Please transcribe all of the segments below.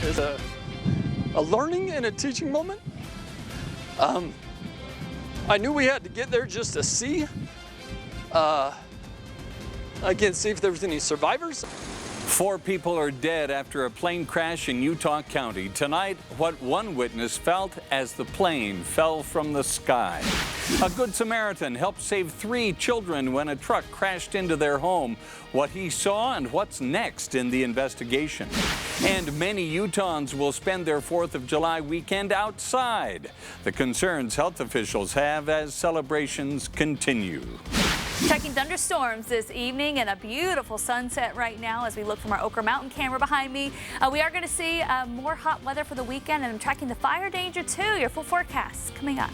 is a learning and a teaching moment. I knew we had to get there just to see. Again, see if there was any survivors. 4 people are dead after a plane crash in Utah County. Tonight, what one witness felt as the plane fell from the sky. A Good Samaritan helped save 3 children when a truck crashed into their home. What he saw and what's next in the investigation. And many Utahns will spend their 4th of July weekend outside. The concerns health officials have as celebrations continue. Checking thunderstorms this evening and a beautiful sunset right now as we look from our Oquirrh Mountain camera behind me. We are going to see more hot weather for the weekend, and I'm tracking the fire danger too. Your full forecast coming up.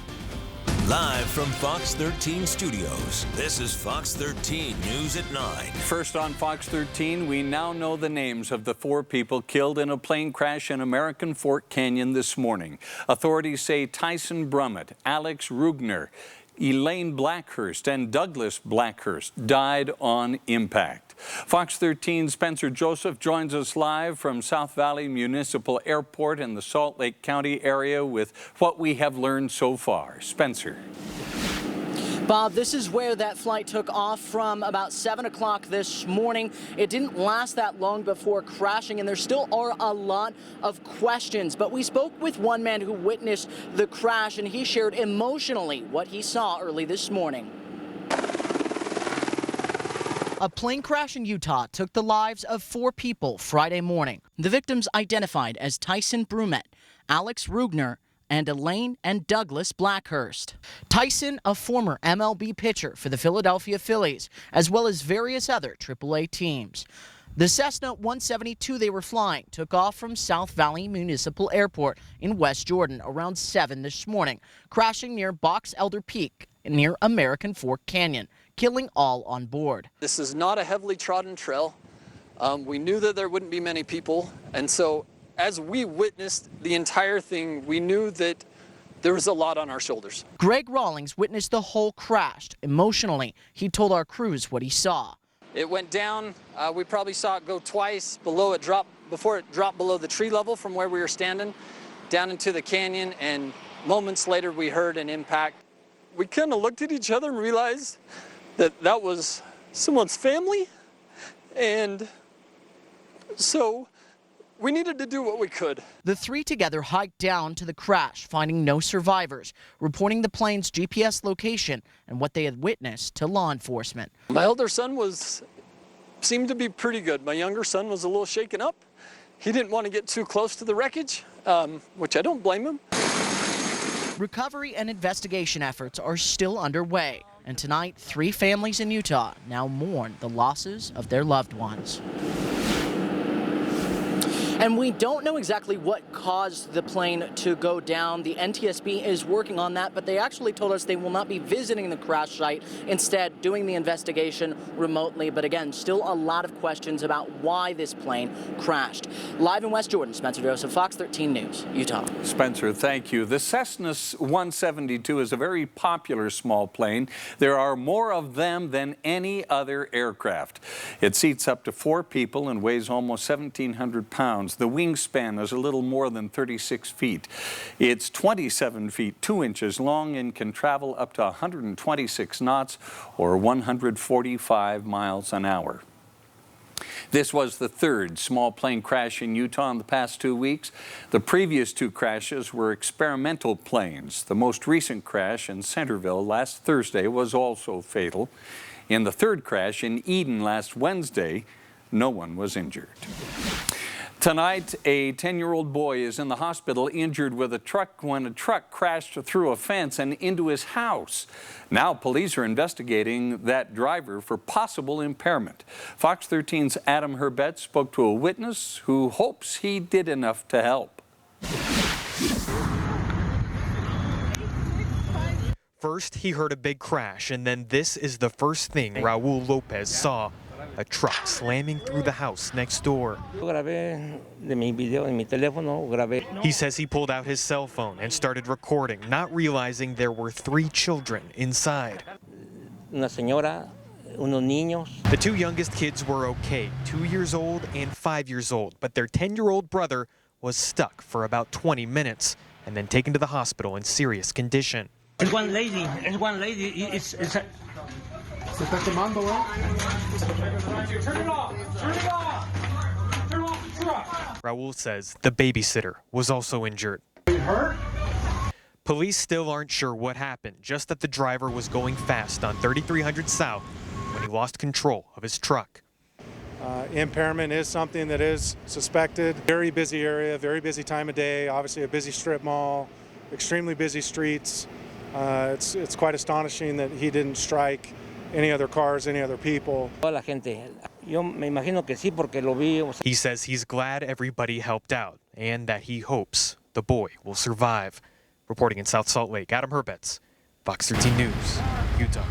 Live from Fox 13 Studios, this is Fox 13 News at 9. First on Fox 13, we now know the names of the 4 people killed in a plane crash in American Fork Canyon this morning. Authorities say Tyson Brummett, Alex Rugner, Elaine Blackhurst and Douglas Blackhurst died on impact. Fox 13's Spencer Joseph joins us live from South Valley Municipal Airport in the Salt Lake County area with what we have learned so far. Spencer. Bob, this is where that flight took off from about 7 o'clock this morning. It didn't last that long before crashing, and there still are a lot of questions. But we spoke with one man who witnessed the crash, and he shared emotionally what he saw early this morning. A plane crash in Utah took the lives of 4 people Friday morning. The victims identified as Tyson Brummett, Alex Rugner, and Elaine and Douglas Blackhurst. Tyson, a former MLB pitcher for the Philadelphia Phillies, as well as various other AAA teams. The Cessna 172 they were flying took off from South Valley Municipal Airport in West Jordan around 7 this morning, crashing near Box Elder Peak near American Fork Canyon, killing all on board. This is not a heavily trodden trail. We knew that there wouldn't be many people, and so as we witnessed the entire thing, we knew that there was a lot on our shoulders. Greg Rawlings witnessed the whole crash. Emotionally, he told our crews what he saw. It went down. We probably saw it go twice before it dropped below the tree level from where we were standing, down into the canyon, and moments later we heard an impact. We kind of looked at each other and realized that that was someone's family, and so we needed to do what we could. The 3 together hiked down to the crash, finding no survivors, reporting the plane's GPS location and what they had witnessed to law enforcement. My elder son seemed to be pretty good. My younger son was a little shaken up. He didn't want to get too close to the wreckage, which I don't blame him. Recovery and investigation efforts are still underway, and tonight 3 families in Utah now mourn the losses of their loved ones. And we don't know exactly what caused the plane to go down. The NTSB is working on that, but they actually told us they will not be visiting the crash site, instead doing the investigation remotely. But again, still a lot of questions about why this plane crashed. Live in West Jordan, Spencer Joseph, Fox 13 News, Utah. Spencer, thank you. The Cessna 172 is a very popular small plane. There are more of them than any other aircraft. It seats up to 4 people and weighs almost 1,700 pounds. The wingspan is a little more than 36 feet. It's 27 feet 2 inches long and can travel up to 126 knots or 145 miles an hour. This was the 3rd small plane crash in Utah in the past 2 weeks. The previous 2 crashes were experimental planes. The most recent crash in Centerville last Thursday was also fatal. In the 3rd crash in Eden last Wednesday, no one was injured. Tonight, a 10-year-old boy is in the hospital injured with a truck when a truck crashed through a fence and into his house. Now, police are investigating that driver for possible impairment. Fox 13's Adam Herbett spoke to a witness who hopes he did enough to help. First, he heard a big crash, and then this is the first thing Raul Lopez saw. A truck slamming through the house next door. He says he pulled out his cell phone and started recording, not realizing there were 3 children inside. The 2 youngest kids were okay, 2 years old and 5 years old, but their 10-year-old brother was stuck for about 20 minutes and then taken to the hospital in serious condition. It's one lady. It's Se está quemando, Turn it off. Turn it off. Turn off the truck. Raul says the babysitter was also injured. Are you hurt? Police still aren't sure what happened, just that the driver was going fast on 3300 South when he lost control of his truck. Impairment is something that is suspected. Very busy area, very busy time of day, obviously a busy strip mall, extremely busy streets. It's quite astonishing that he didn't strike any other cars, any other people. He says he's glad everybody helped out and that he hopes the boy will survive. Reporting in South Salt Lake, Adam Herbets, Fox 13 News, Utah.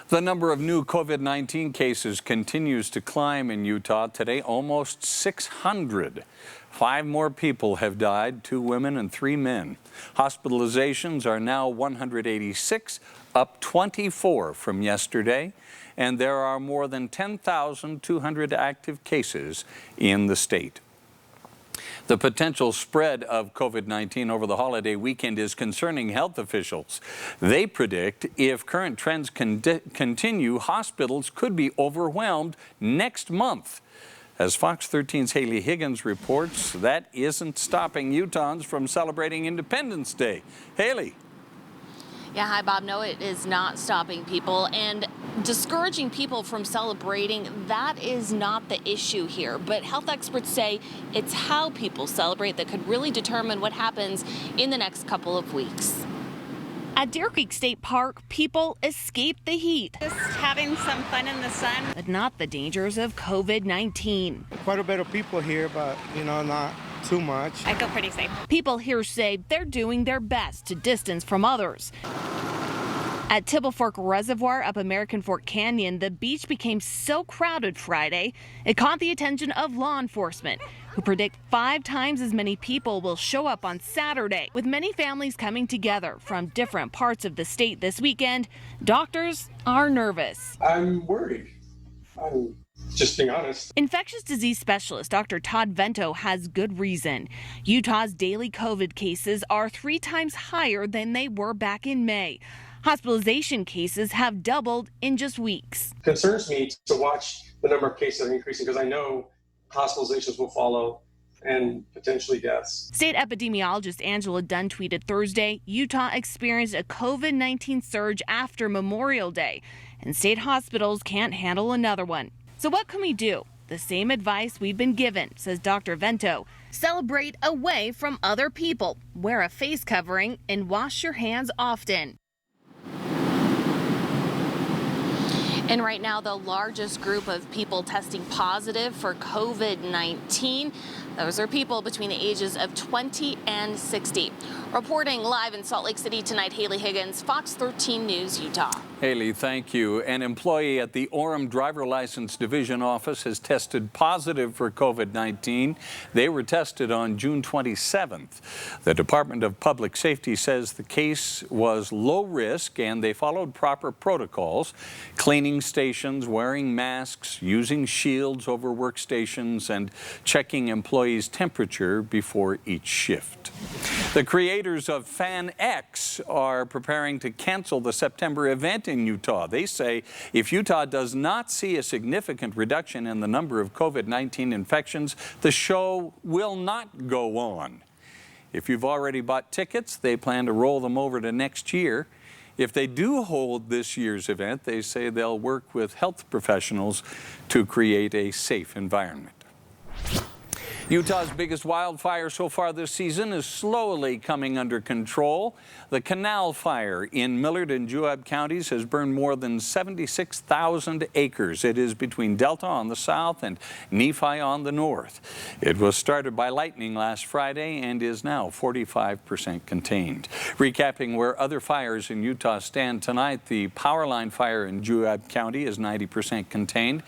The number of new COVID-19 cases continues to climb in Utah. Today, almost 600. 5 more people have died, 2 women and 3 men. Hospitalizations are now 186, up 24 from yesterday, and there are more than 10,200 active cases in the state. The potential spread of COVID-19 over the holiday weekend is concerning health officials. They predict if current trends continue, hospitals could be overwhelmed next month. As Fox 13's Haley Higgins reports, that isn't stopping Utahns from celebrating Independence Day. Haley. Yeah, hi, Bob. No, it is not stopping people and discouraging people from celebrating. That is not the issue here. But health experts say it's how people celebrate that could really determine what happens in the next couple of weeks. At Deer Creek State Park, people escape the heat. Just having some fun in the sun. But not the dangers of COVID-19. Quite a bit of people here, but, not too much. I feel pretty safe. People here say they're doing their best to distance from others. At Tibble Fork Reservoir up American Fork Canyon, the beach became so crowded Friday, it caught the attention of law enforcement, who predict 5 times as many people will show up on Saturday. With many families coming together from different parts of the state this weekend, doctors are nervous. I'm worried. I'm just being honest. Infectious disease specialist Dr. Todd Vento has good reason. Utah's daily COVID cases are 3 times higher than they were back in May. Hospitalization cases have doubled in just weeks. It concerns me to watch the number of cases that are increasing because I know hospitalizations will follow and potentially deaths. State epidemiologist Angela Dunn tweeted Thursday, Utah experienced a COVID-19 surge after Memorial Day, and state hospitals can't handle another one. So what can we do? The same advice we've been given, says Dr. Vento. Celebrate away from other people, wear a face covering, and wash your hands often. And right now, the largest group of people testing positive for COVID-19, those are people between the ages of 20 and 60. Reporting live in Salt Lake City tonight, Haley Higgins, Fox 13 News, Utah. Haley, thank you. An employee at the Orem Driver License Division office has tested positive for COVID-19. They were tested on June 27th. The Department of Public Safety says the case was low risk and they followed proper protocols, cleaning stations, wearing masks, using shields over workstations, and checking employees' temperature before each shift. The creators of FanX are preparing to cancel the September event in Utah. They say if Utah does not see a significant reduction in the number of COVID-19 infections, the show will not go on. If you've already bought tickets, they plan to roll them over to next year. If they do hold this year's event, they say they'll work with health professionals to create a safe environment. Utah's biggest wildfire so far this season is slowly coming under control. The Canal Fire in Millard and Juab counties has burned more than 76,000 acres. It is between Delta on the south and Nephi on the north. It was started by lightning last Friday and is now 45% contained. Recapping where other fires in Utah stand tonight, the Powerline Fire in Juab County is 90% contained.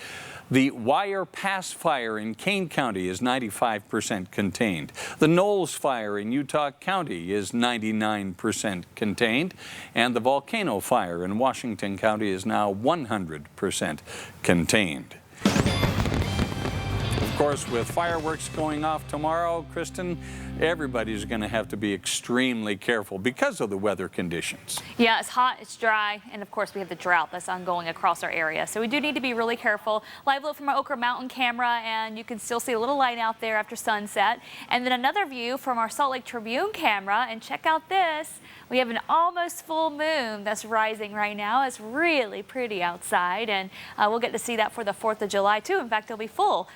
The Wire Pass Fire in Kane County is 95% contained. The Knowles Fire in Utah County is 99% contained. And the Volcano Fire in Washington County is now 100% contained. Of course, with fireworks going off tomorrow, Kristen, everybody's going to have to be extremely careful because of the weather conditions. Yeah, it's hot, it's dry, and of course we have the drought that's ongoing across our area. So we do need to be really careful. Live look from our Okra Mountain camera, and you can still see a little light out there after sunset. And then another view from our Salt Lake Tribune camera, and check out this. We have an almost full moon that's rising right now. It's really pretty outside, and we'll get to see that for the 4th of July too. In fact, it'll be full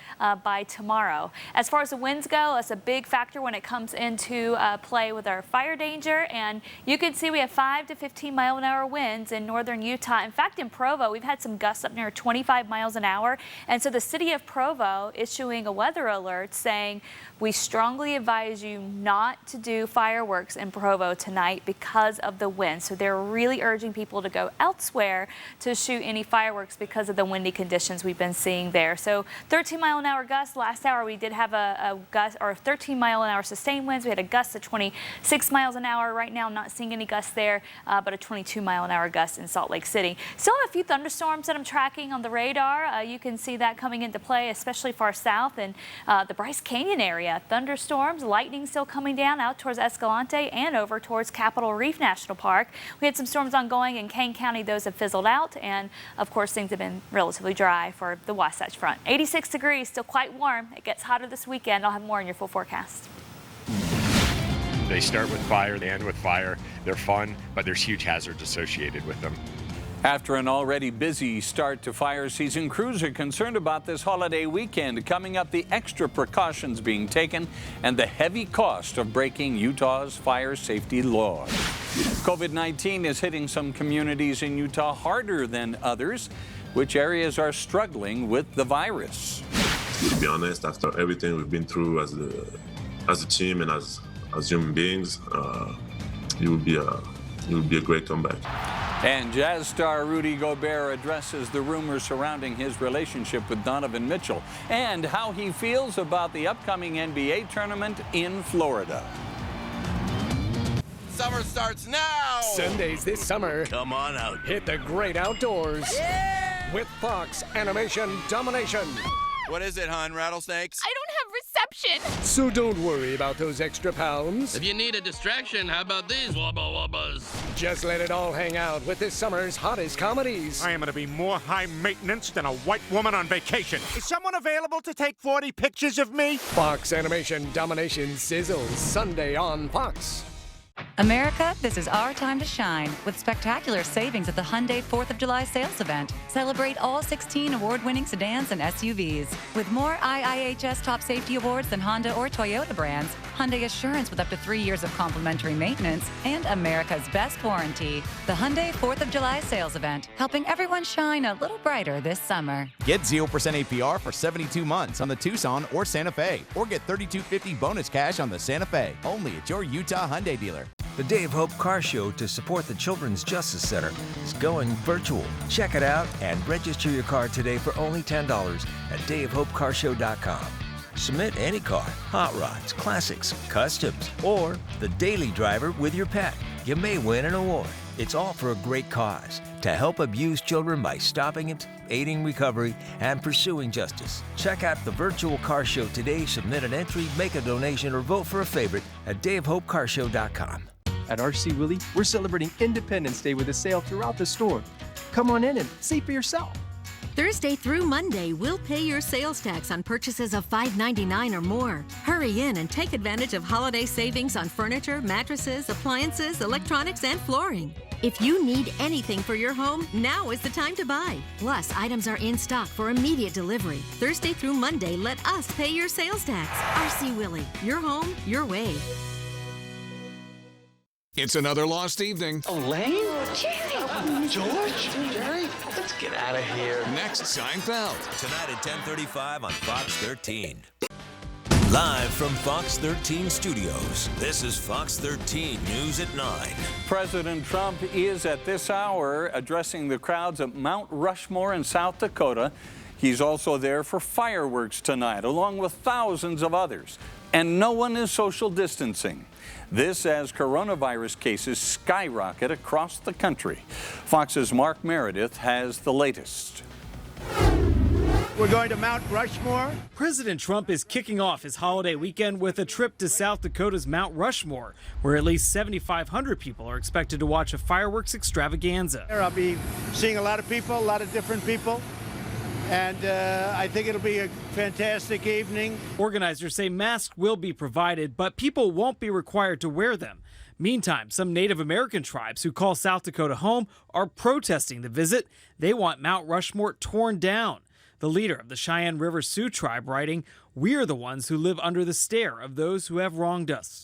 by tomorrow. As far as the winds go, that's a big factor when it comes into play with our fire danger, and you can see we have 5 to 15 mile an hour winds in northern Utah. In fact, in Provo, we've had some gusts up near 25 miles an hour, and so the city of Provo issuing a weather alert saying we strongly advise you not to do fireworks in Provo tonight because of the wind. So they're really urging people to go elsewhere to shoot any fireworks because of the windy conditions we've been seeing there. So 13 mile an hour gusts. Last hour we did have a gust, or 13 mile an hour sustained winds. We had a gust of 26 miles an hour. Right now, I'm not seeing any gusts there, but a 22 mile an hour gust in Salt Lake City. Still have a few thunderstorms that I'm tracking on the radar. You can see that coming into play, especially far south in the Bryce Canyon area. Thunderstorms, lightning still coming down out towards Escalante and over towards Capitol Reef National Park. We had some storms ongoing in Kane County. Those have fizzled out, and of course things have been relatively dry for the Wasatch Front. 86 degrees, still quite warm. It gets hotter this weekend. I'll have more in your full forecast. They start with fire, they end with fire. They're fun, but there's huge hazards associated with them. After an already busy start to fire season, crews are concerned about this holiday weekend. Coming up, the extra precautions being taken and the heavy cost of breaking Utah's fire safety laws. COVID-19 is hitting some communities in Utah harder than others. Which areas are struggling with the virus? To be honest, after everything we've been through as a team and as human beings, it will be a great comeback. And Jazz star Rudy Gobert addresses the rumors surrounding his relationship with Donovan Mitchell and how he feels about the upcoming NBA tournament in Florida. Summer starts now! Sundays this summer. Come on out. Hit the great outdoors. Yeah! With Fox Animation Domination. What is it, hon? Rattlesnakes? I don't have reception. So don't worry about those extra pounds. If you need a distraction, how about these wubba wubbas? Just let it all hang out with this summer's hottest comedies. I am going to be more high maintenance than a white woman on vacation. Is someone available to take 40 pictures of me? Fox Animation Domination sizzles Sunday on Fox. America, this is our time to shine with spectacular savings at the Hyundai 4th of July sales event. Celebrate all 16 award-winning sedans and SUVs. With more IIHS top safety awards than Honda or Toyota brands, Hyundai Assurance with up to 3 years of complimentary maintenance, and America's best warranty. The Hyundai 4th of July sales event, helping everyone shine a little brighter this summer. Get 0% APR for 72 months on the Tucson or Santa Fe, or get $3,250 bonus cash on the Santa Fe, only at your Utah Hyundai dealer. The Day of Hope Car Show to support the Children's Justice Center is going virtual. Check it out and register your car today for only $10 at dayofhopecarshow.com. Submit any car, hot rods, classics, customs, or the daily driver with your pet. You may win an award. It's all for a great cause, to help abused children by stopping it, aiding recovery, and pursuing justice. Check out the virtual car show today. Submit an entry, make a donation, or vote for a favorite at dayofhopecarshow.com. At RC Willey, we're celebrating Independence Day with a sale throughout the store. Come on in and see for yourself. Thursday through Monday, we'll pay your sales tax on purchases of $5.99 or more. Hurry in and take advantage of holiday savings on furniture, mattresses, appliances, electronics, and flooring. If you need anything for your home, now is the time to buy. Plus, items are in stock for immediate delivery. Thursday through Monday, let us pay your sales tax. RC Willey, your home, your way. It's another lost evening. Elaine? Jerry? George? Jerry? Let's get out of here. Next, Seinfeld. Tonight at 10:35 on Fox 13. Live from Fox 13 Studios, this is Fox 13 News at 9. President Trump is at this hour addressing the crowds at Mount Rushmore in South Dakota. He's also there for fireworks tonight, along with thousands of others. And no one is social distancing. This as coronavirus cases skyrocket across the country. Fox's Mark Meredith has the latest. We're going to Mount Rushmore. President Trump is kicking off his holiday weekend with a trip to South Dakota's Mount Rushmore, where at least 7,500 people are expected to watch a fireworks extravaganza. I'll be seeing a lot of people, a lot of different people, and I think it'll be a fantastic evening. Organizers say masks will be provided, but people won't be required to wear them. Meantime, some Native American tribes who call South Dakota home are protesting the visit. They want Mount Rushmore torn down. The leader of the Cheyenne River Sioux tribe writing, "We're the ones who live under the stare of those who have wronged us."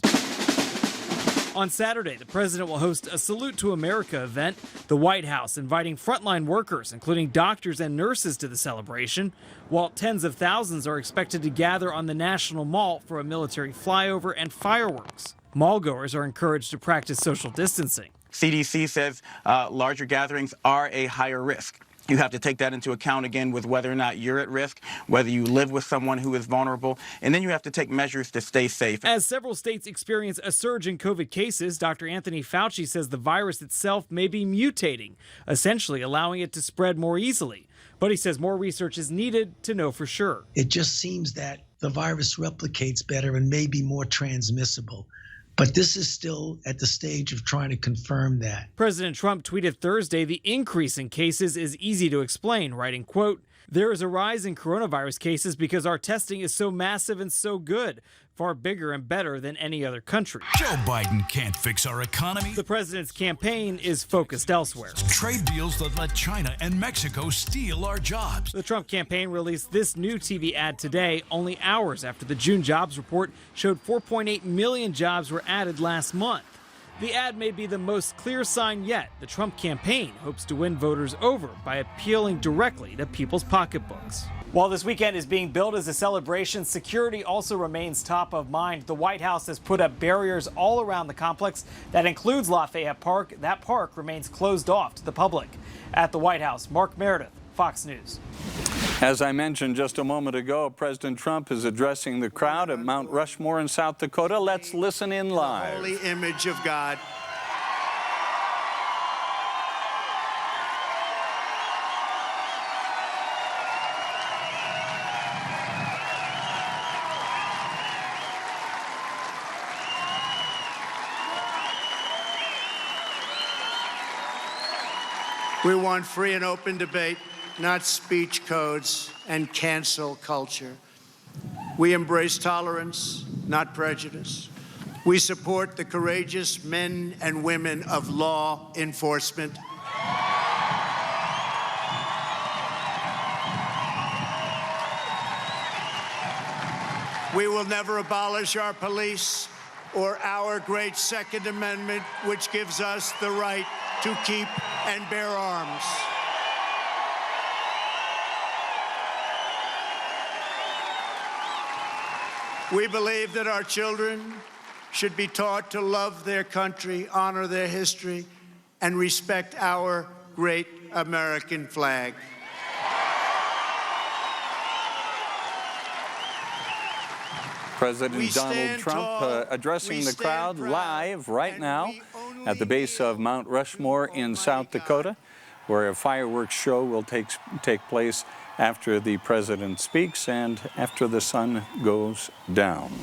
On Saturday, the president will host a Salute to America event, the White House inviting frontline workers, including doctors and nurses, to the celebration, while tens of thousands are expected to gather on the National Mall for a military flyover and fireworks. Mallgoers are encouraged to practice social distancing. CDC says larger gatherings are a higher risk. You have to take that into account again with whether or not you're at risk, whether you live with someone who is vulnerable, and then you have to take measures to stay safe. As several states experience a surge in COVID cases, Dr. Anthony Fauci says the virus itself may be mutating, essentially allowing it to spread more easily. But he says more research is needed to know for sure. It just seems that the virus replicates better and may be more transmissible. But this is still at the stage of trying to confirm that. President Trump tweeted Thursday the increase in cases is easy to explain, writing, quote, "There is a rise in coronavirus cases because our testing is so massive and so good, far bigger and better than any other country." Joe Biden can't fix our economy. The president's campaign is focused elsewhere. Trade deals that let China and Mexico steal our jobs. The Trump campaign released this new TV ad today, only hours after the June jobs report showed 4.8 million jobs were added last month. The ad may be the most clear sign yet. The Trump campaign hopes to win voters over by appealing directly to people's pocketbooks. While this weekend is being billed as a celebration, security also remains top of mind. The White House has put up barriers all around the complex. That includes Lafayette Park. That park remains closed off to the public. At the White House, Mark Meredith, Fox News. As I mentioned just a moment ago, President Trump is addressing the crowd at Mount Rushmore in South Dakota. Let's listen in live. The holy image of God. We want free and open debate, not speech codes and cancel culture. We embrace tolerance, not prejudice. We support the courageous men and women of law enforcement. We will never abolish our police or our great Second Amendment, which gives us the right to keep and bear arms. We believe that our children should be taught to love their country, honor their history, and respect our great American flag. President Donald Trump addressing the crowd live right now at the base of Mount Rushmore in South Dakota, where a fireworks show will take place after the president speaks and after the sun goes down.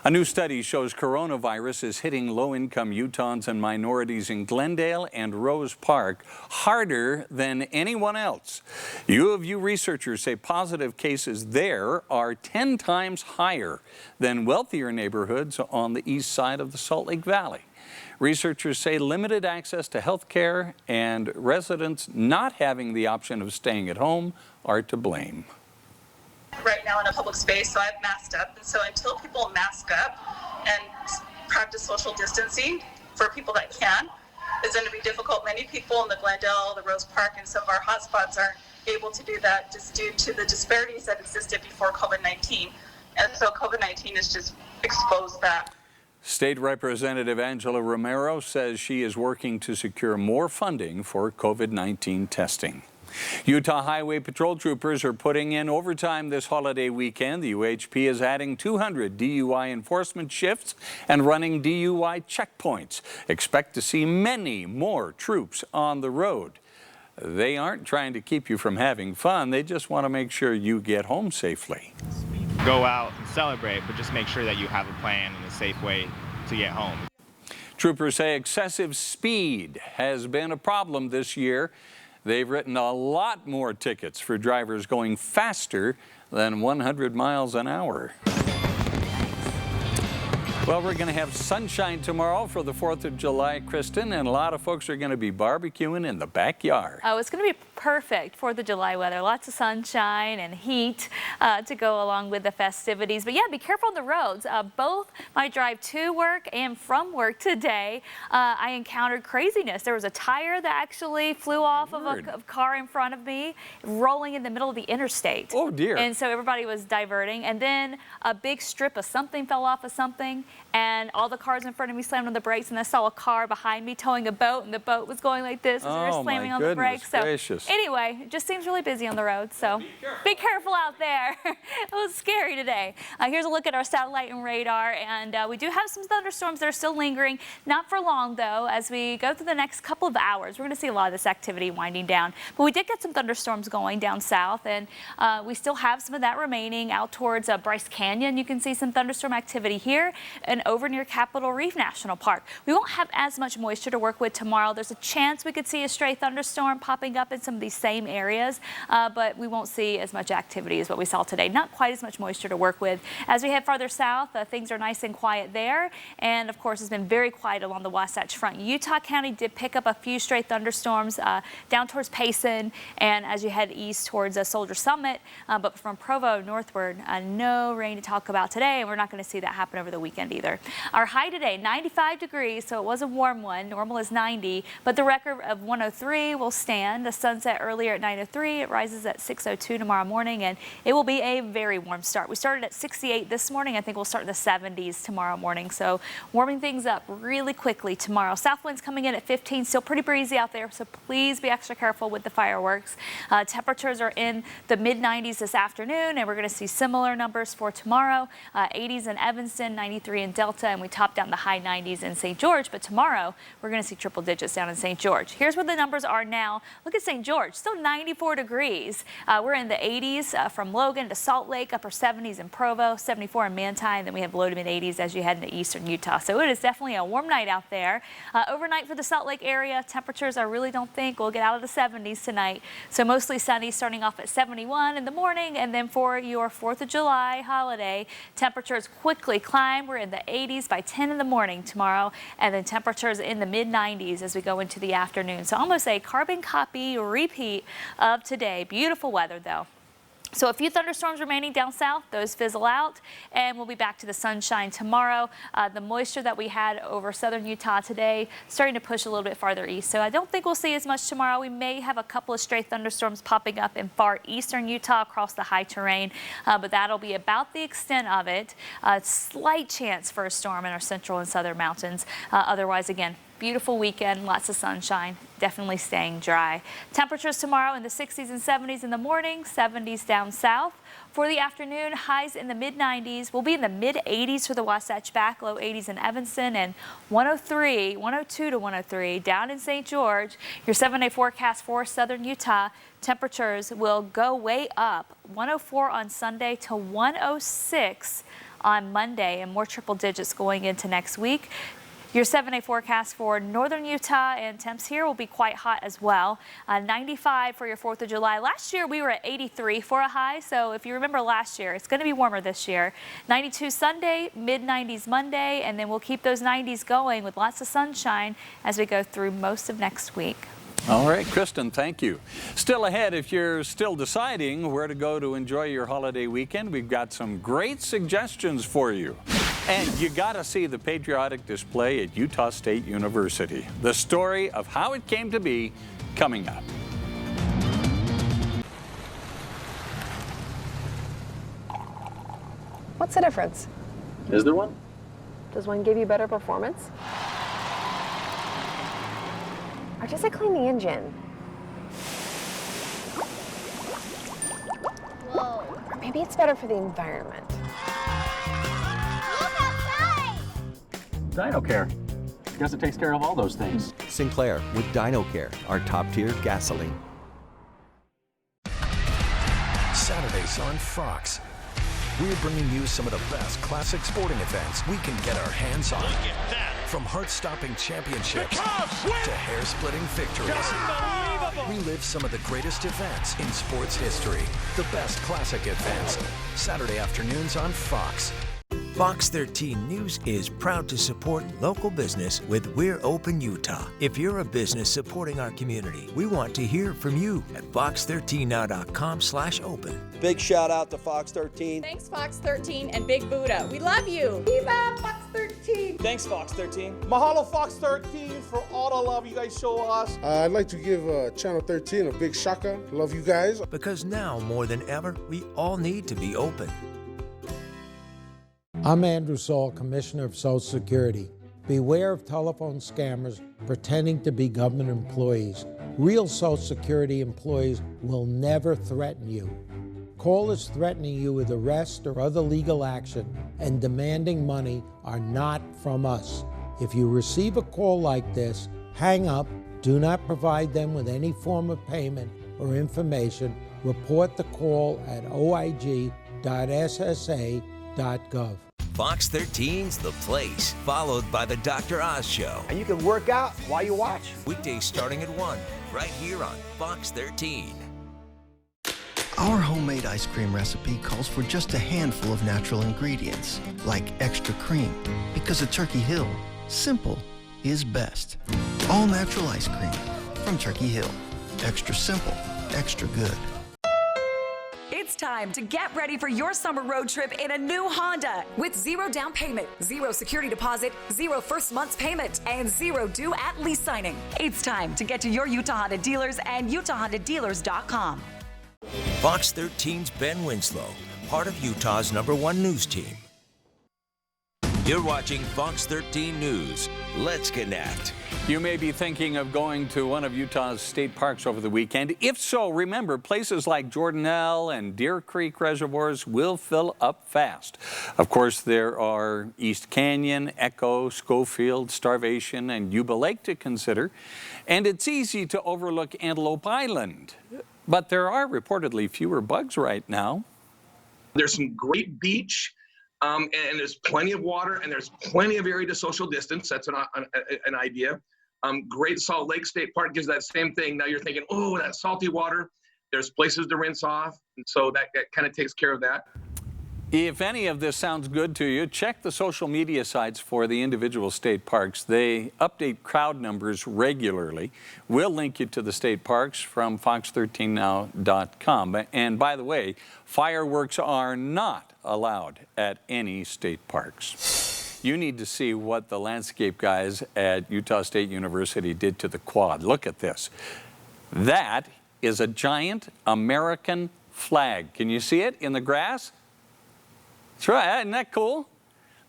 A new study shows coronavirus is hitting low-income Utahns and minorities in Glendale and Rose Park harder than anyone else. U of U researchers say positive cases there are 10 times higher than wealthier neighborhoods on the east side of the Salt Lake Valley. Researchers say limited access to health care and residents not having the option of staying at home are to blame. Right now in a public space, so I've masked up, and so until people mask up and practice social distancing for people that can, it's going to be difficult. Many people in the Glendale, the Rose Park, and some of our hotspots aren't able to do that just due to the disparities that existed before COVID-19. And so COVID-19 has just exposed that. State Representative Angela Romero says she is working to secure more funding for COVID-19 testing. Utah Highway Patrol troopers are putting in overtime this holiday weekend. The UHP is adding 200 DUI enforcement shifts and running DUI checkpoints. Expect to see many more troops on the road. They aren't trying to keep you from having fun. They just want to make sure you get home safely. Go out and celebrate, but just make sure that you have a plan and a safe way to get home. Troopers say excessive speed has been a problem this year. They've written a lot more tickets for drivers going faster than 100 miles an hour. Well, we're going to have sunshine tomorrow for the 4th of July, Kristen, and a lot of folks are going to be barbecuing in the backyard. Oh, it's going to be perfect 4th of July weather. Lots of sunshine and heat to go along with the festivities. But yeah, be careful on the roads. Both my drive to work and from work today, I encountered craziness. There was a tire that actually flew off of a car in front of me, rolling in the middle of the interstate. Oh, dear. And so everybody was diverting. And then a big strip of something fell off of something, and all the cars in front of me slammed on the brakes, and I saw a car behind me towing a boat, and the boat was going like this as we were slamming on the brakes. So anyway, it just seems really busy on the road, so be careful out there. It was scary today. Here's a look at our satellite and radar, and we do have some thunderstorms that are still lingering. Not for long, though. As we go through the next couple of hours, we're going to see a lot of this activity winding down. But we did get some thunderstorms going down south, and we still have some of that remaining out towards Bryce Canyon. You can see some thunderstorm activity here and over near Capitol Reef National Park. We won't have as much moisture to work with tomorrow. There's a chance we could see a stray thunderstorm popping up in some of these same areas, but we won't see as much activity as what we saw today. Not quite as much moisture to work with. As we head farther south, things are nice and quiet there, and of course it's been very quiet along the Wasatch Front. Utah County did pick up a few stray thunderstorms down towards Payson, and as you head east towards Soldier Summit, but from Provo northward, no rain to talk about today, and we're not going to see that happen over the weekend either. Our high today, 95 degrees, so it was a warm one. Normal is 90, but the record of 103 will stand. The sunset earlier at 9:03. It rises at 6:02 tomorrow morning, and it will be a very warm start. We started at 68 this morning. I think we'll start in the 70s tomorrow morning, so warming things up really quickly tomorrow. South winds coming in at 15, still pretty breezy out there, so please be extra careful with the fireworks. Temperatures are in the mid-90s this afternoon, and we're going to see similar numbers for tomorrow. 80s in Evanston, 93 in Delta, and we top down the high 90s in St. George, but tomorrow we're going to see triple digits down in St. George. Here's where the numbers are now. Look at St. George, still 94 degrees. We're in the 80s from Logan to Salt Lake, upper 70s in Provo, 74 in Manti, and then we have low to mid 80s as you head into eastern Utah. So it is definitely a warm night out there. Overnight for the Salt Lake area, temperatures I really don't think we'll get out of the 70s tonight. So mostly sunny, starting off at 71 in the morning, and then for your 4th of July holiday, temperatures quickly climb. We're in the 80s by 10 in the morning tomorrow, and then temperatures in the mid-90s as we go into the afternoon. So almost a carbon copy repeat of today. Beautiful weather, though. So a few thunderstorms remaining down south, those fizzle out, and we'll be back to the sunshine tomorrow. The moisture that we had over southern Utah today starting to push a little bit farther east. So I don't think we'll see as much tomorrow. We may have a couple of stray thunderstorms popping up in far eastern Utah across the high terrain, but that'll be about the extent of it. Slight chance for a storm in our central and southern mountains. Otherwise, again, beautiful weekend, lots of sunshine, definitely staying dry. Temperatures tomorrow in the 60s and 70s in the morning, 70s down south. For the afternoon, highs in the mid-90s. We'll be in the mid-80s for the Wasatch Back, low 80s in Evanston, and 102 to 103 down in St. George. Your 7-day forecast for southern Utah, temperatures will go way up, 104 on Sunday to 106 on Monday, and more triple digits going into next week. Your 7-day forecast for northern Utah, and temps here will be quite hot as well. 95 for your 4th of July. Last year we were at 83 for a high, so if you remember last year, it's going to be warmer this year. 92 Sunday, mid-90s Monday, and then we'll keep those 90s going with lots of sunshine as we go through most of next week. All right, Kristen, thank you. Still ahead, if you're still deciding where to go to enjoy your holiday weekend, we've got some great suggestions for you. And you got to see the patriotic display at Utah State University. The story of how it came to be, coming up. What's the difference? Is there one? Does one give you better performance? Or does it clean the engine? Whoa. Or maybe it's better for the environment. DinoCare. Guess it takes care of all those things. Sinclair with DinoCare, our top-tier gasoline. on Fox. We're bringing you some of the best classic sporting events we can get our hands on. Look at that. From heart-stopping championships to hair-splitting victories. Relive some of the greatest events in sports history. The best classic events. Saturday afternoons on Fox. Fox 13 News is proud to support local business with We're Open Utah. If you're a business supporting our community, we want to hear from you at fox13now.com/open. Big shout out to Fox 13. Thanks, Fox 13 and Big Buddha. We love you. Viva Fox 13. Thanks, Fox 13. Mahalo, Fox 13, for all the love you guys show us. I'd like to give Channel 13 a big shaka. Love you guys. Because now, more than ever, we all need to be open. I'm Andrew Saul, Commissioner of Social Security. Beware of telephone scammers pretending to be government employees. Real Social Security employees will never threaten you. Callers threatening you with arrest or other legal action and demanding money are not from us. If you receive a call like this, hang up, do not provide them with any form of payment or information. Report the call at oig.ssa.gov. Fox 13's The Place, followed by The Dr. Oz Show. And you can work out while you watch. Weekdays starting at 1, right here on Fox 13. Our homemade ice cream recipe calls for just a handful of natural ingredients, like extra cream, because at Turkey Hill, simple is best. All natural ice cream from Turkey Hill. Extra simple, extra good. It's time to get ready for your summer road trip in a new Honda with 0 down payment, 0 security deposit, 0 first month's payment, and 0 due at lease signing. It's time to get to your Utah Honda dealers and UtahHondaDealers.com. Fox 13's Ben Winslow, part of Utah's #1 news team. You're watching Fox 13 News. Let's connect. You may be thinking of going to one of Utah's state parks over the weekend. If so, remember, places like Jordanelle and Deer Creek reservoirs will fill up fast. Of course, there are East Canyon, Echo, Schofield, Starvation, and Yuba Lake to consider. And it's easy to overlook Antelope Island. But there are reportedly fewer bugs right now. There's some great beach. And there's plenty of water, and there's plenty of area to social distance. That's an idea. Great Salt Lake State Park gives that same thing. Now you're thinking, oh, that salty water. There's places to rinse off, and so that kind of takes care of that. If any of this sounds good to you, check the social media sites for the individual state parks. They update crowd numbers regularly. We'll link you to the state parks from fox13now.com. And by the way, fireworks are not allowed at any state parks. You need to see what the landscape guys at Utah State University did to the quad. Look at this. That is a giant American flag. Can you see it in the grass? That's right, isn't that cool?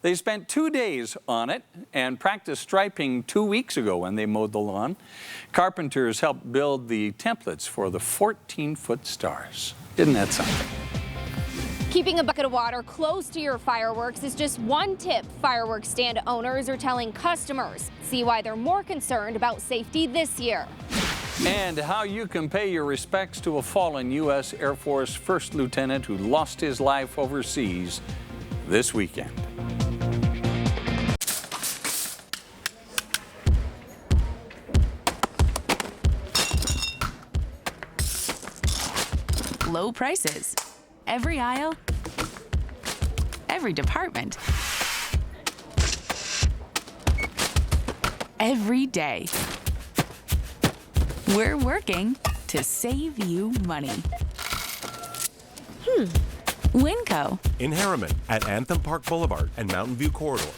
They spent 2 days on it and practiced striping 2 weeks ago when they mowed the lawn. Carpenters helped build the templates for the 14-foot stars. Isn't that something? Keeping a bucket of water close to your fireworks is just one tip fireworks stand owners are telling customers. See why they're more concerned about safety this year. And how you can pay your respects to a fallen U.S. Air Force First Lieutenant who lost his life overseas this weekend. Low prices. Every aisle. Every department. Every day. We're working to save you money. Winco. In Harriman at Anthem Park Boulevard and Mountain View Corridor.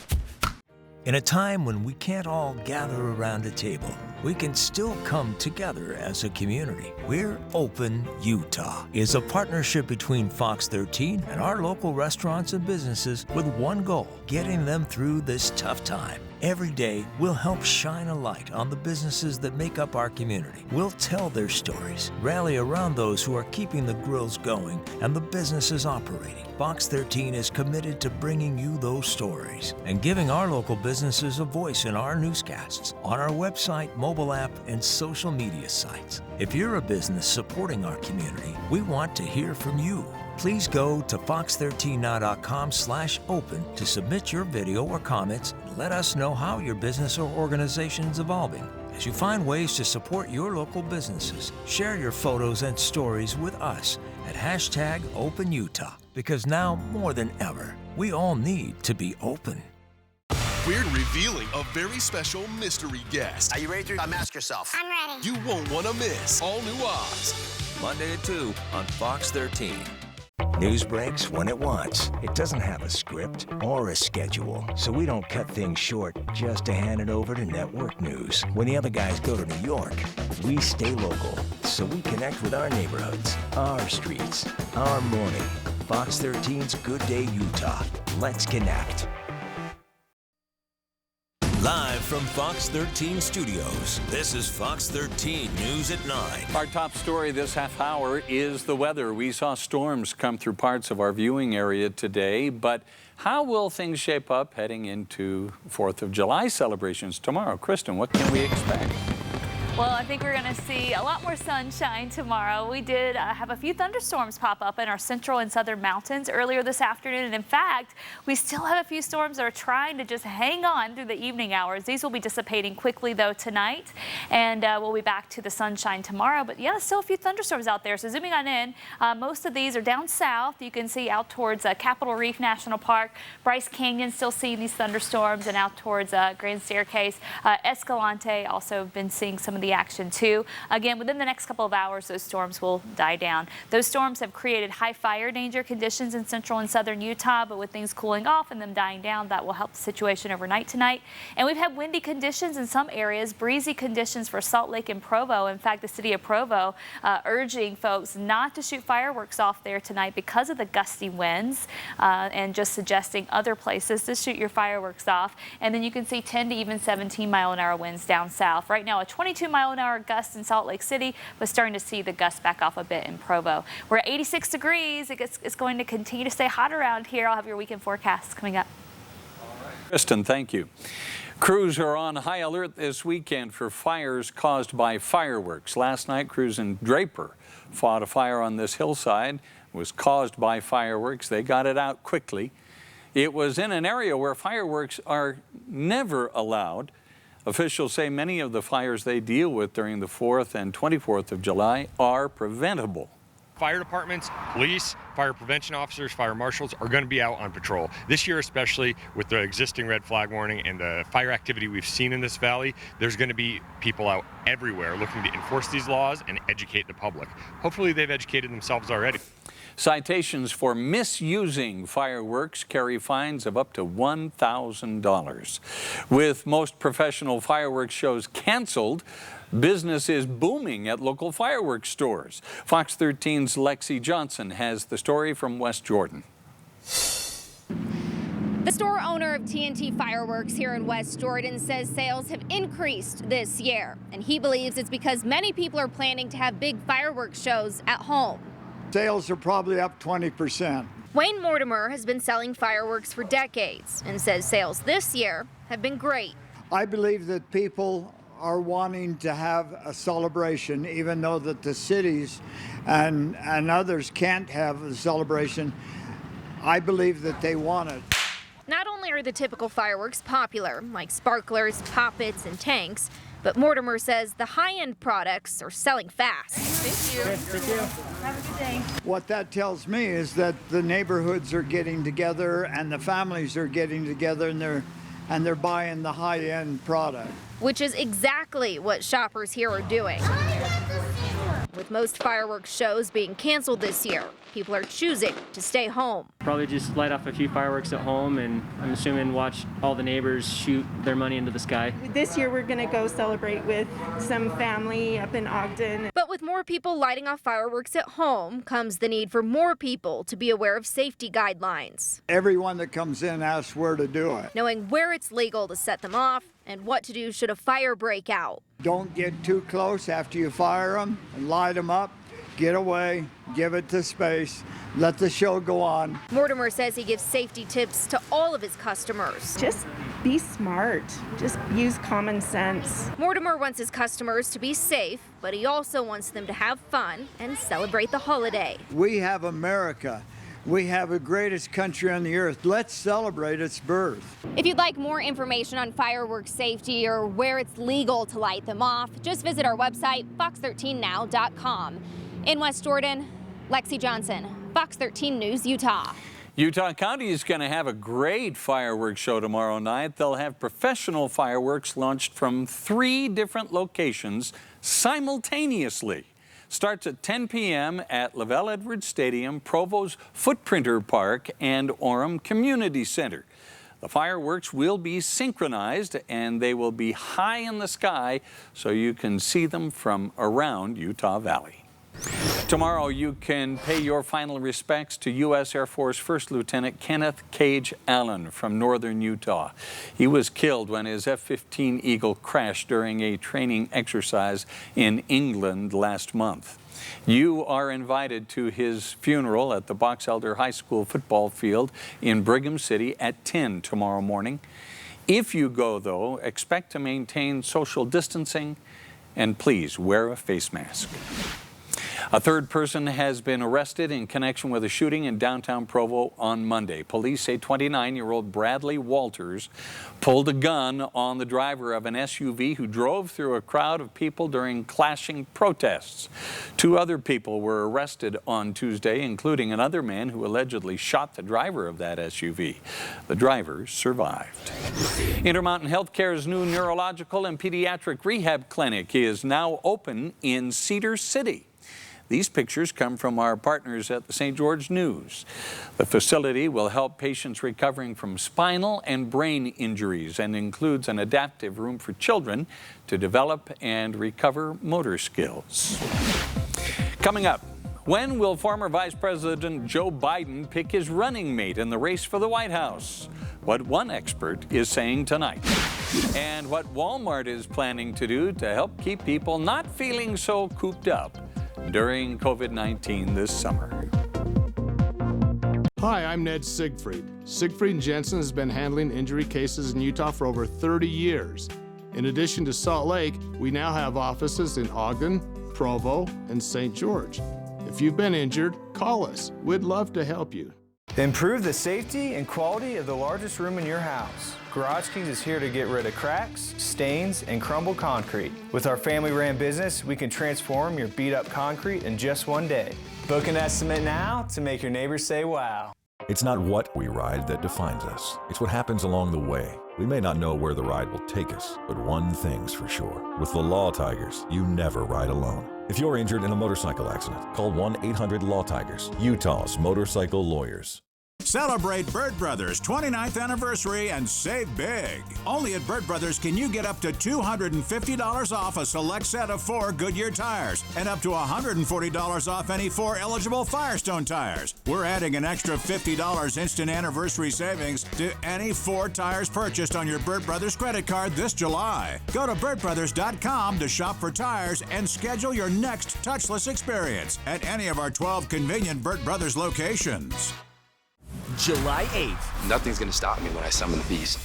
In a time when we can't all gather around a table, we can still come together as a community. We're Open Utah is a partnership between Fox 13 and our local restaurants and businesses with one goal, getting them through this tough time. Every day, we'll help shine a light on the businesses that make up our community. We'll tell their stories, rally around those who are keeping the grills going and the businesses operating. Fox 13 is committed to bringing you those stories and giving our local businesses a voice in our newscasts, on our website, mobile app, and social media sites. If you're a business supporting our community, we want to hear from you. Please go to fox13now.com/open to submit your video or comments and let us know how your business or organization is evolving. As you find ways to support your local businesses, share your photos and stories with us at #OpenUtah. Because now, more than ever, we all need to be open. We're revealing a very special mystery guest. Are you ready to unmask yourself? I'm ready. You won't want to miss All New Oz. Monday at 2 on Fox 13. News breaks when it wants. It doesn't have a script or a schedule, so we don't cut things short just to hand it over to network news. When the other guys go to New York, we stay local, so we connect with our neighborhoods, our streets, our morning. Fox 13's Good Day Utah. Let's connect. Live from Fox 13 Studios, this is Fox 13 News at 9. Our top story this half hour is the weather. We saw storms come through parts of our viewing area today, but how will things shape up heading into 4th of July celebrations tomorrow? Kristen, what can we expect? Well, I think we're going to see a lot more sunshine tomorrow. We did have a few thunderstorms pop up in our central and southern mountains earlier this afternoon. And in fact, we still have a few storms that are trying to just hang on through the evening hours. These will be dissipating quickly, though, tonight. And we'll be back to the sunshine tomorrow. But yeah, still a few thunderstorms out there. So zooming on in, most of these are down south. You can see out towards Capitol Reef National Park, Bryce Canyon, still seeing these thunderstorms, and out towards Grand Staircase. Escalante also been seeing some of the action too. Again, within the next couple of hours, those storms will die down. Those storms have created high fire danger conditions in central and southern Utah, but with things cooling off and them dying down, that will help the situation overnight tonight. And we've had windy conditions in some areas, breezy conditions for Salt Lake and Provo. In fact, the city of Provo urging folks not to shoot fireworks off there tonight because of the gusty winds, and just suggesting other places to shoot your fireworks off. And then you can see 10 to even 17-mile-an-hour winds down south. Right now, a 22-mile-an-hour gust in Salt Lake City, but starting to see the gusts back off a bit in Provo. We're at 86 degrees. It's going to continue to stay hot around here. I'll have your weekend forecast coming up. Kristen, thank you. Crews are on high alert this weekend for fires caused by fireworks. Last night, crews in Draper fought a fire on this hillside. It was caused by fireworks. They got it out quickly. It was in an area where fireworks are never allowed. Officials say many of the fires they deal with during the 4th and 24th of July are preventable. Fire departments, police, fire prevention officers, fire marshals are going to be out on patrol. This year especially, with the existing red flag warning and the fire activity we've seen in this valley, there's going to be people out everywhere looking to enforce these laws and educate the public. Hopefully they've educated themselves already. Citations for misusing fireworks carry fines of up to $1,000. With most professional fireworks shows canceled, business is booming at local fireworks stores. Fox 13's Lexi Johnson has the story from West Jordan. The store owner of TNT Fireworks here in West Jordan says sales have increased this year, and he believes it's because many people are planning to have big fireworks shows at home. Sales are probably up 20%. Wayne Mortimer has been selling fireworks for decades and says sales this year have been great. I believe that people are wanting to have a celebration, even though that the cities and others can't have a celebration. I believe that they want it. Not only are the typical fireworks popular, like sparklers, poppets, and tanks, but Mortimer says the high-end products are selling fast. Thank you. Thank you. Have a good day. What that tells me is that the neighborhoods are getting together and the families are getting together and they're buying the high-end product. Which is exactly what shoppers here are doing. With most fireworks shows being canceled this year, people are choosing to stay home. Probably just light off a few fireworks at home, and I'm assuming watch all the neighbors shoot their money into the sky. This year we're going to go celebrate with some family up in Ogden. But with more people lighting off fireworks at home comes the need for more people to be aware of safety guidelines. Everyone that comes in asks where to do it. Knowing where it's legal to set them off and what to do should a fire break out. Don't get too close after you fire them and light them up. get away, give it to space, let the show go on. Mortimer says he gives safety tips to all of his customers. Just be smart. Just use common sense. Mortimer wants his customers to be safe, but he also wants them to have fun and celebrate the holiday. We have America. We have the greatest country on the earth. Let's celebrate its birth. If you'd like more information on fireworks safety or where it's legal to light them off, just visit our website, fox13now.com. In West Jordan, Lexi Johnson, Fox 13 News, Utah. Utah County is going to have a great fireworks show tomorrow night. They'll have professional fireworks launched from 3 different locations simultaneously. Starts at 10 p.m. at Lavelle Edwards Stadium, Provo's Footprinter Park, and Orem Community Center. The fireworks will be synchronized and they will be high in the sky so you can see them from around Utah Valley. Tomorrow, you can pay your final respects to U.S. Air Force First Lieutenant Kenneth Cage Allen from northern Utah. He was killed when his F-15 Eagle crashed during a training exercise in England last month. You are invited to his funeral at the Box Elder High School football field in Brigham City at 10 tomorrow morning. If you go, though, expect to maintain social distancing and please wear a face mask. A third person has been arrested in connection with a shooting in downtown Provo on Monday. Police say 29-year-old Bradley Walters pulled a gun on the driver of an SUV who drove through a crowd of people during clashing protests. 2 other people were arrested on Tuesday, including another man who allegedly shot the driver of that SUV. The driver survived. Intermountain Healthcare's new neurological and pediatric rehab clinic is now open in Cedar City. These pictures come from our partners at the St. George News. The facility will help patients recovering from spinal and brain injuries and includes an adaptive room for children to develop and recover motor skills. Coming up, when will former Vice President Joe Biden pick his running mate in the race for the White House? What one expert is saying tonight. And what Walmart is planning to do to help keep people not feeling so cooped up during COVID-19 this summer. Hi, I'm Ned Siegfried. Siegfried & Jensen has been handling injury cases in Utah for over 30 years. In addition to Salt Lake, we now have offices in Ogden, Provo, and St. George. If you've been injured, call us. We'd love to help you. Improve the safety and quality of the largest room in your house. Garage Keys is here to get rid of cracks, stains, and crumbled concrete. With our family-ran business, we can transform your beat-up concrete in just one day. Book an estimate now to make your neighbors say wow. It's not what we ride that defines us. It's what happens along the way. We may not know where the ride will take us, but one thing's for sure. With the Law Tigers, you never ride alone. If you're injured in a motorcycle accident, call 1-800-LAW-TIGERS, Utah's motorcycle lawyers. Celebrate Bird Brothers' 29th anniversary and save big. Only at Bird Brothers can you get up to $250 off a select set of 4 Goodyear tires and up to $140 off any 4 eligible Firestone tires. We're adding an extra $50 instant anniversary savings to any 4 tires purchased on your Bird Brothers credit card this July. Go to birdbrothers.com to shop for tires and schedule your next touchless experience at any of our 12 convenient Bird Brothers locations. July 8th. Nothing's gonna stop me when I summon the beast.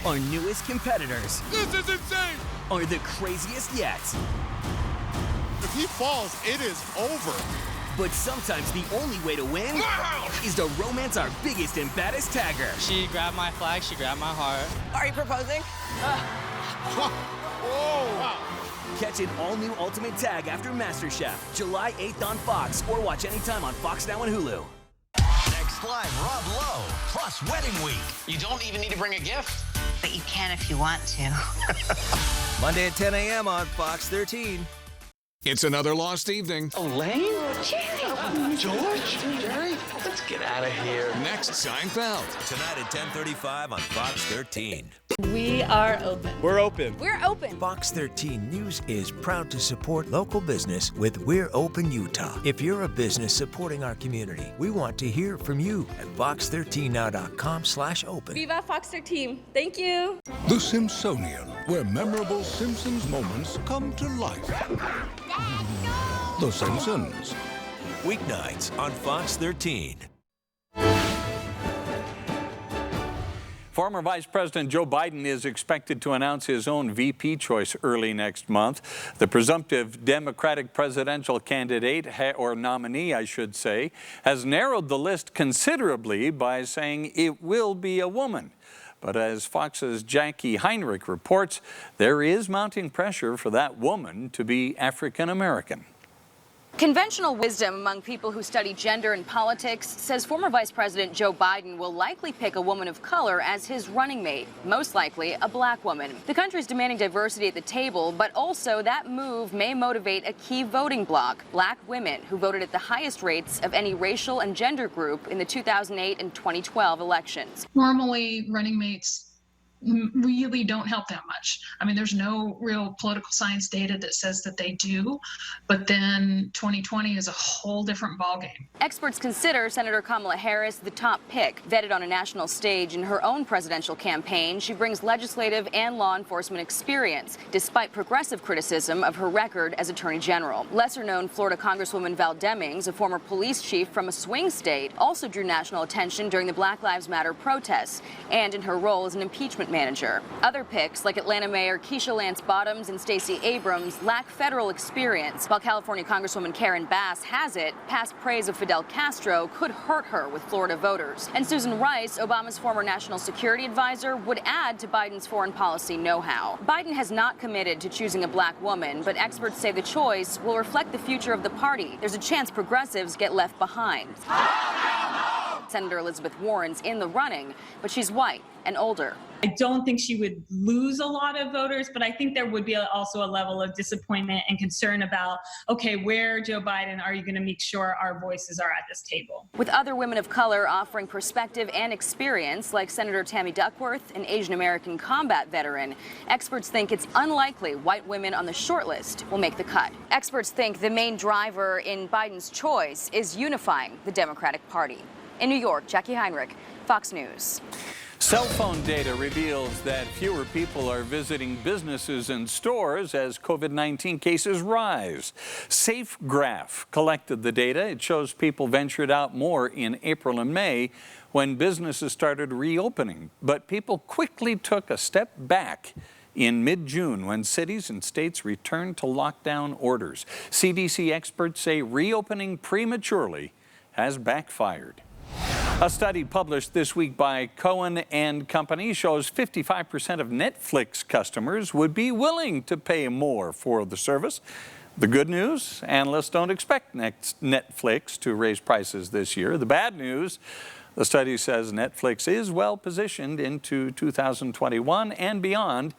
Our newest competitors. This is insane! Are the craziest yet. If he falls, it is over. But sometimes the only way to win is to romance our biggest and baddest tagger. She grabbed my flag, she grabbed my heart. Are you proposing? Whoa! Wow. Catch an all-new Ultimate Tag after MasterChef, July 8th on Fox, or watch anytime on Fox Now and Hulu. Next Live, Rob Lowe, plus Wedding Week. You don't even need to bring a gift. But you can if you want to. Monday at 10 a.m. on Fox 13. It's another lost evening. Elaine? George? Jerry? Let's get out of here. Next, Seinfeld. Tonight at 10:35 on Fox 13. We are open. We're open. We're open. Fox 13 News is proud to support local business with We're Open Utah. If you're a business supporting our community, we want to hear from you at fox13now.com/open. Viva Fox 13. Thank you. The Simpsonian, where memorable Simpsons moments come to life. Let's go! The Simpsons. Weeknights on Fox 13. Former Vice President Joe Biden is expected to announce his own VP choice early next month. The presumptive Democratic presidential candidate, or nominee, I should say, has narrowed the list considerably by saying it will be a woman. But as Fox's Jackie Heinrich reports, there is mounting pressure for that woman to be African American. Conventional wisdom among people who study gender and politics says former Vice President Joe Biden will likely pick a woman of color as his running mate, most likely a black woman. The country is demanding diversity at the table, but also that move may motivate a key voting bloc, black women, who voted at the highest rates of any racial and gender group in the 2008 and 2012 elections. Normally, running mates really don't help that much. I mean, there's no real political science data that says that they do, but then 2020 is a whole different ballgame. Experts consider Senator Kamala Harris the top pick. Vetted on a national stage in her own presidential campaign, she brings legislative and law enforcement experience, despite progressive criticism of her record as Attorney General. Lesser-known Florida Congresswoman Val Demings, a former police chief from a swing state, also drew national attention during the Black Lives Matter protests and in her role as an impeachment manager. Other picks, like Atlanta Mayor Keisha Lance Bottoms and Stacey Abrams, lack federal experience, while California Congresswoman Karen Bass has it. Past praise of Fidel Castro could hurt her with Florida voters. And Susan Rice, Obama's former national security advisor, would add to Biden's foreign policy know-how. Biden has not committed to choosing a black woman, but experts say the choice will reflect the future of the party. There's a chance progressives get left behind. Senator Elizabeth Warren's in the running, but she's white and older. I don't think she would lose a lot of voters, but I think there would be also a level of disappointment and concern about, okay, where, Joe Biden, are you going to make sure our voices are at this table? With other women of color offering perspective and experience, like Senator Tammy Duckworth, an Asian American combat veteran, experts think it's unlikely white women on the shortlist will make the cut. Experts think the main driver in Biden's choice is unifying the Democratic Party. In New York, Jackie Heinrich, Fox News. Cell phone data reveals that fewer people are visiting businesses and stores as COVID-19 cases rise. SafeGraph collected the data. It shows people ventured out more in April and May when businesses started reopening. But people quickly took a step back in mid-June when cities and states returned to lockdown orders. CDC experts say reopening prematurely has backfired. A study published this week by Cohen and Company shows 55% of Netflix customers would be willing to pay more for the service. The good news, analysts don't expect Netflix to raise prices this year. The bad news, the study says Netflix is well positioned into 2021 and beyond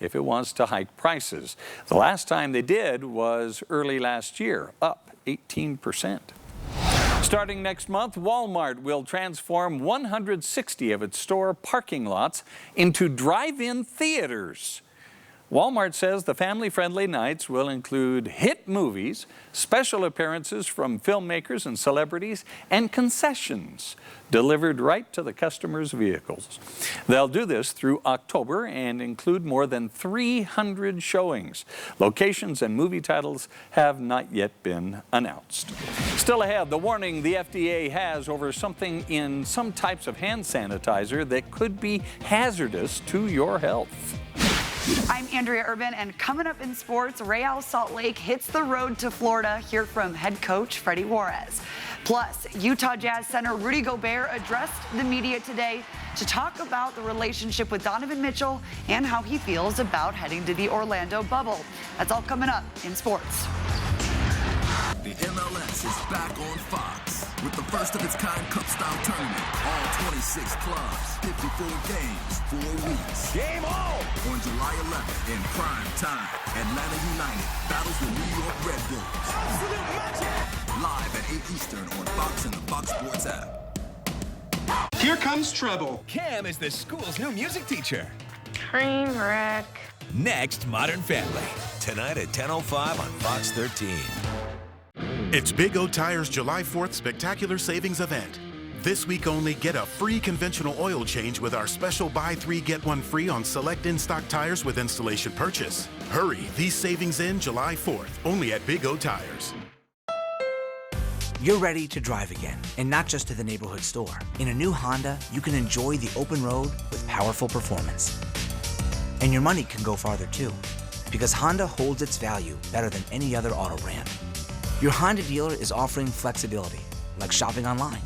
if it wants to hike prices. The last time they did was early last year, up 18%. Starting next month, Walmart will transform 160 of its store parking lots into drive-in theaters. Walmart says the family-friendly nights will include hit movies, special appearances from filmmakers and celebrities, and concessions delivered right to the customers' vehicles. They'll do this through October and include more than 300 showings. Locations and movie titles have not yet been announced. Still ahead, the warning the FDA has over something in some types of hand sanitizer that could be hazardous to your health. I'm Andrea Urban, and coming up in sports, Real Salt Lake hits the road to Florida. Hear from head coach Freddie Juarez. Plus, Utah Jazz center Rudy Gobert addressed the media today to talk about the relationship with Donovan Mitchell and how he feels about heading to the Orlando bubble. That's all coming up in sports. The MLS is back on Fox with the first of its kind cup-style tournament. All 26 clubs, 54 games, 4 weeks. Game on! On July 11th in prime time, Atlanta United battles the New York Red Bulls. Absolute magic! Live at 8 Eastern on Fox and the Fox Sports app. Here comes trouble. Cam is the school's new music teacher. Train wreck. Next, Modern Family. Tonight at 10:05 on Fox 13. It's Big O Tires July 4th Spectacular Savings Event. This week only, get a free conventional oil change with our special buy 3 get 1 free on select in-stock tires with installation purchase. Hurry, these savings end July 4th, only at Big O Tires. You're ready to drive again, and not just to the neighborhood store. In a new Honda, you can enjoy the open road with powerful performance. And your money can go farther too, because Honda holds its value better than any other auto brand. Your Honda dealer is offering flexibility, like shopping online,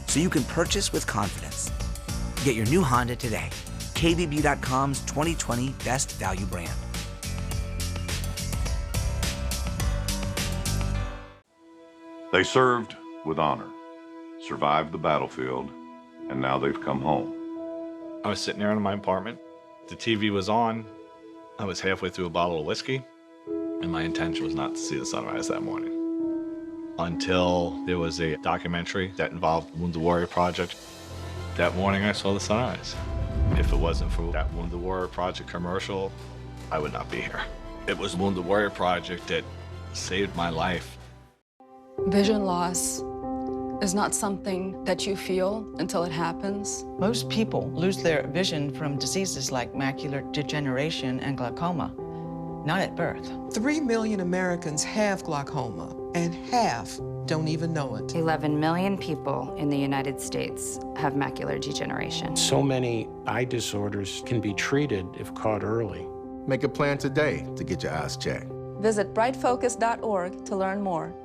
so you can purchase with confidence. Get your new Honda today. KBB.com's 2020 Best Value Brand. They served with honor, survived the battlefield, and now they've come home. I was sitting there in my apartment. The TV was on. I was halfway through a bottle of whiskey, and my intention was not to see the sunrise that morning. Until there was a documentary that involved Wounded Warrior Project. That morning I saw the sunrise. If it wasn't for that Wounded Warrior Project commercial, I would not be here. It was Wounded Warrior Project that saved my life. Vision loss is not something that you feel until it happens. Most people lose their vision from diseases like macular degeneration and glaucoma, not at birth. 3 million Americans have glaucoma, and half don't even know it. 11 million people in the United States have macular degeneration. So many eye disorders can be treated if caught early. Make a plan today to get your eyes checked. Visit brightfocus.org to learn more.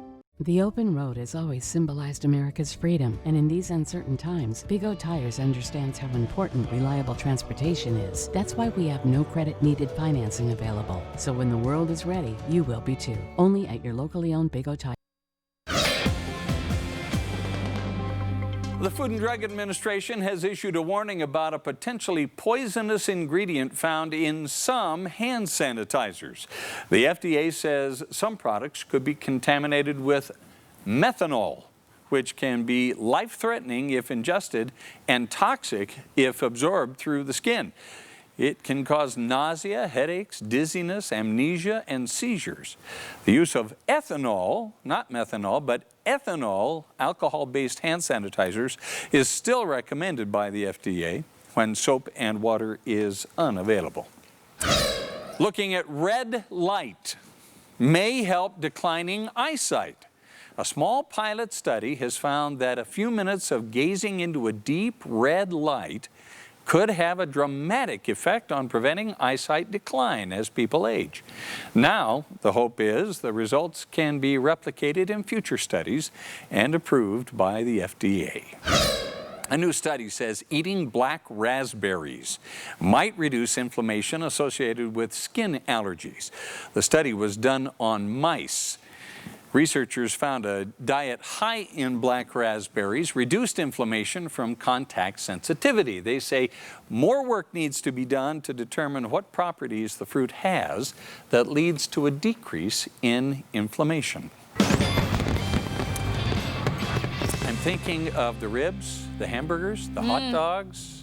The open road has always symbolized America's freedom, and in these uncertain times, Big O Tires understands how important reliable transportation is. That's why we have no credit needed financing available. So when the world is ready, you will be too. Only at your locally owned Big O Tires. The Food and Drug Administration has issued a warning about a potentially poisonous ingredient found in some hand sanitizers. The FDA says some products could be contaminated with methanol, which can be life-threatening if ingested and toxic if absorbed through the skin. It can cause nausea, headaches, dizziness, amnesia, and seizures. The use of ethanol, not methanol, but ethanol, alcohol-based hand sanitizers, is still recommended by the FDA when soap and water is unavailable. Looking at red light may help declining eyesight. A small pilot study has found that a few minutes of gazing into a deep red light could have a dramatic effect on preventing eyesight decline as people age. Now, the hope is the results can be replicated in future studies and approved by the FDA. A new study says eating black raspberries might reduce inflammation associated with skin allergies. The study was done on mice. Researchers found a diet high in black raspberries reduced inflammation from contact sensitivity. They say more work needs to be done to determine what properties the fruit has that leads to a decrease in inflammation. I'm thinking of the ribs, the hamburgers, the hot dogs,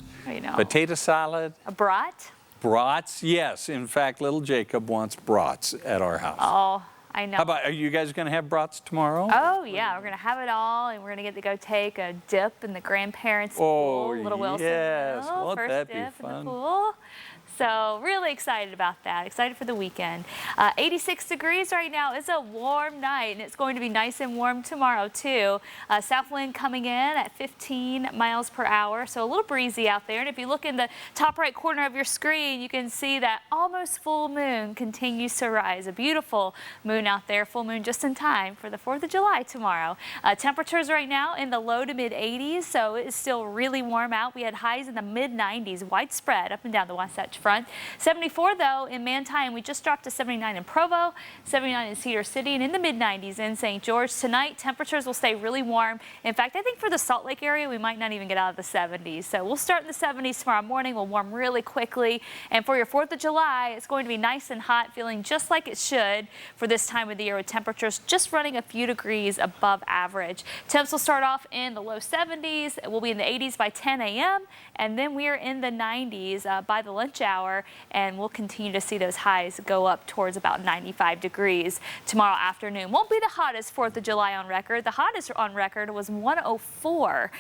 potato salad. A brat? Brats, yes. In fact, little Jacob wants brats at our house. Oh, I know. How about, are you guys going to have brats tomorrow? Oh, yeah. We're going to have it all, and we're going to get to go take a dip in the grandparents' pool. Little Wilson. Yes. Won't First that be dip fun? in the pool. So really excited about that. Excited for the weekend. 86 degrees right now. It's a warm night, and it's going to be nice and warm tomorrow, too. South wind coming in at 15 miles per hour, so a little breezy out there. And if you look in the top right corner of your screen, you can see that almost full moon continues to rise. A beautiful moon out there. Full moon just in time for the 4th of July tomorrow. Temperatures right now in the low to mid 80s, so it is still really warm out. We had highs in the mid 90s, widespread up and down the Wasatch Front. 74 though in Manti, we just dropped to 79 in Provo, 79 in Cedar City, and in the mid 90s in St. George. Tonight temperatures will stay really warm. In fact, I think for the Salt Lake area we might not even get out of the 70s. So we'll start in the 70s tomorrow morning. We'll warm really quickly. And for your 4th of July, it's going to be nice and hot, feeling just like it should for this time of the year, with temperatures just running a few degrees above average. Temps will start off in the low 70s. We'll be in the 80s by 10 a.m. and then we are in the 90s by the lunch hour. hour, and we'll continue to see those highs go up towards about 95 degrees tomorrow afternoon. Won't be the hottest 4th of July on record. The hottest on record was 104.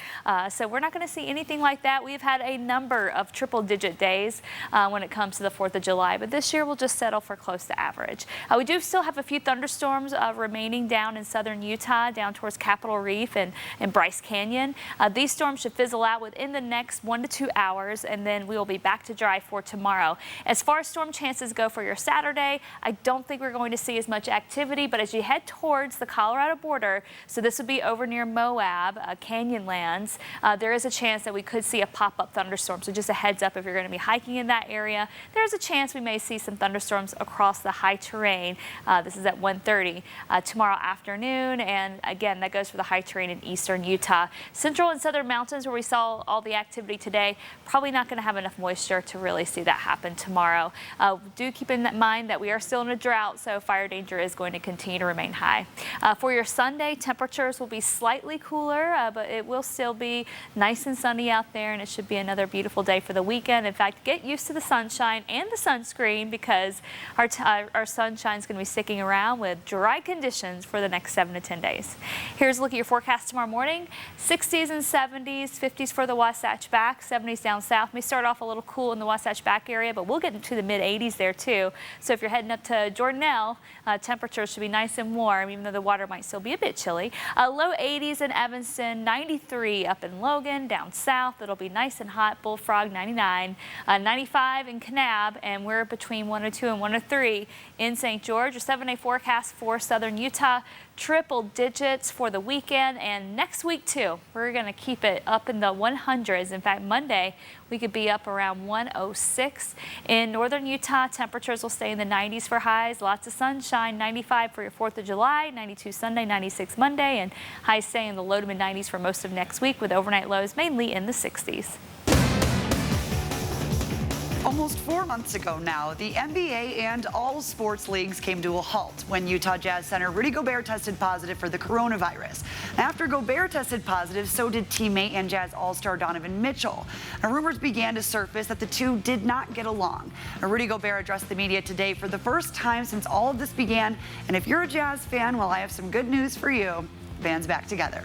So we're not going to see anything like that. We've had a number of triple-digit days when it comes to the 4th of July, but this year we'll just settle for close to average. We do still have a few thunderstorms remaining down in southern Utah, down towards Capitol Reef and Bryce Canyon. These storms should fizzle out within the next 1 to 2 hours, and then we will be back to dry for tomorrow. As far as storm chances go for your Saturday, I don't think we're going to see as much activity, but as you head towards the Colorado border, so this would be over near Moab, Canyonlands, there is a chance that we could see a pop-up thunderstorm. So just a heads up if you're going to be hiking in that area, there's a chance we may see some thunderstorms across the high terrain. This is at 1:30 tomorrow afternoon, and again, that goes for the high terrain in eastern Utah. Central and southern mountains, where we saw all the activity today, probably not going to have enough moisture to really see that happen tomorrow. Do keep in mind that we are still in a drought, so fire danger is going to continue to remain high. For your Sunday, temperatures will be slightly cooler, but it will still be nice and sunny out there, and it should be another beautiful day for the weekend. In fact, get used to the sunshine and the sunscreen, because our sunshine is going to be sticking around with dry conditions for the next 7 to 10 days. Here's a look at your forecast tomorrow morning. 60s and 70s, 50s for the Wasatch Back, 70s down south. May start off a little cool in the Wasatch Back area, but we'll get into the mid-80s there too. So if you're heading up to Jordanelle, temperatures should be nice and warm, even though the water might still be a bit chilly. Low 80s in Evanston, 93 up in Logan. Down south, it'll be nice and hot. Bullfrog, 99. 95 in Kanab, and we're between 102 and 103 in St. George. A 7-day forecast for southern Utah. Triple digits for the weekend, and next week too. We're going to keep it up in the 100s. In fact, Monday we could be up around 106. In northern Utah, temperatures will stay in the 90s for highs. Lots of sunshine. 95 for your 4th of July, 92 Sunday, 96 Monday, and highs stay in the low to mid 90s for most of next week, with overnight lows mainly in the 60s. Almost 4 months ago now, the NBA and all sports leagues came to a halt when Utah Jazz center Rudy Gobert tested positive for the coronavirus. After Gobert tested positive, so did teammate and Jazz All-Star Donovan Mitchell. Now, rumors began to surface that the two did not get along. Now, Rudy Gobert addressed the media today for the first time since all of this began. And if you're a Jazz fan, well, I have some good news for you. Band's back together.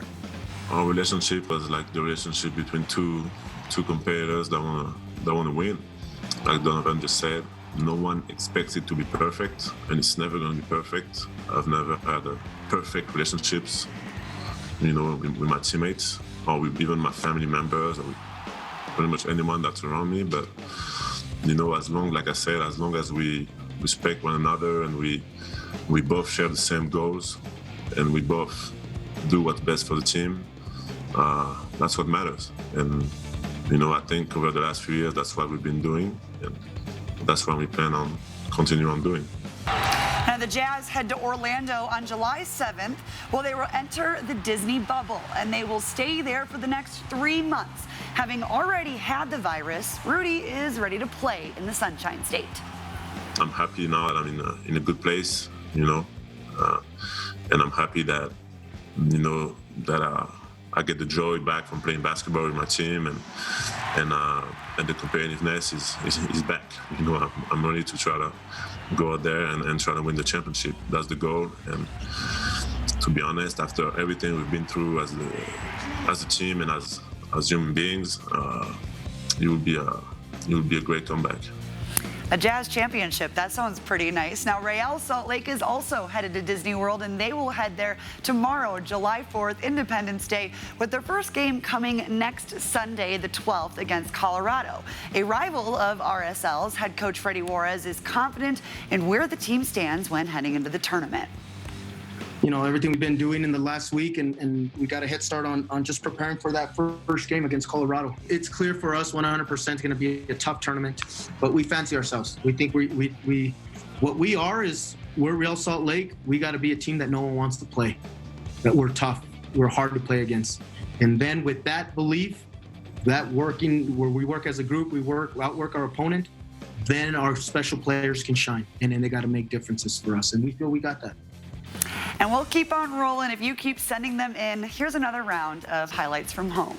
Our relationship was like the relationship between two competitors that want to win. Like Donovan just said, no one expects it to be perfect, and it's never going to be perfect. I've never had a perfect relationships, with my teammates, or with even my family members, or with pretty much anyone that's around me. But, as long as we respect one another and we both share the same goals and we both do what's best for the team, that's what matters. And I think over the last few years, that's what we've been doing, and that's what we plan on continuing on doing. Now, the Jazz head to Orlando on July 7th. Well, they will enter the Disney bubble, and they will stay there for the next 3 months. Having already had the virus, Rudy is ready to play in the Sunshine State. I'm happy now that I'm in a good place, and I'm happy that, I get the joy back from playing basketball with my team, and the competitiveness is back. I'm ready to try to go out there and try to win the championship. That's the goal. And to be honest, after everything we've been through as a team and as human beings, it will be a great comeback. A Jazz championship, that sounds pretty nice. Now, Real Salt Lake is also headed to Disney World, and they will head there tomorrow, July 4th, Independence Day, with their first game coming next Sunday, the 12th, against Colorado. A rival of RSL's head coach Freddie Juarez is confident in where the team stands when heading into the tournament. Everything we've been doing in the last week, and we got a head start on just preparing for that first game against Colorado. It's clear for us 100% going to be a tough tournament, but we fancy ourselves. We think what we are is we're Real Salt Lake. We got to be a team that no one wants to play, that we're tough, we're hard to play against. And then with that belief, that working where we work as a group, we outwork our opponent, then our special players can shine, and then they got to make differences for us, and we feel we got that. And we'll keep on rolling if you keep sending them in. Here's another round of highlights from home.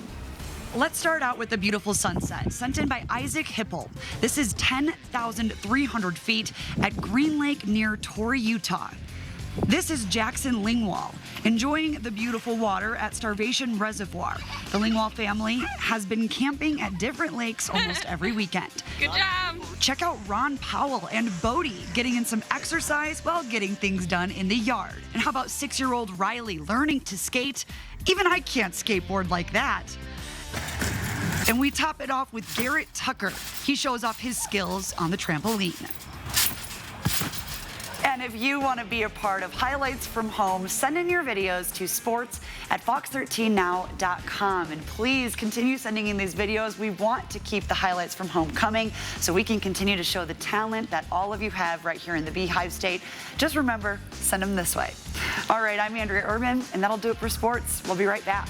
Let's start out with the beautiful sunset sent in by Isaac Hipple. This is 10,300 feet at Green Lake near Torrey, Utah. This is Jackson Lingwall, enjoying the beautiful water at Starvation Reservoir. The Lingwall family has been camping at different lakes almost every weekend. Good job! Check out Ron Powell and Bodie getting in some exercise while getting things done in the yard. And how about 6-year-old Riley learning to skate? Even I can't skateboard like that. And we top it off with Garrett Tucker. He shows off his skills on the trampoline. And if you want to be a part of Highlights from Home, send in your videos to sports@fox13now.com. And please continue sending in these videos. We want to keep the Highlights from Home coming so we can continue to show the talent that all of you have right here in the Beehive State. Just remember, send them this way. All right, I'm Andrea Urban, and that'll do it for sports. We'll be right back.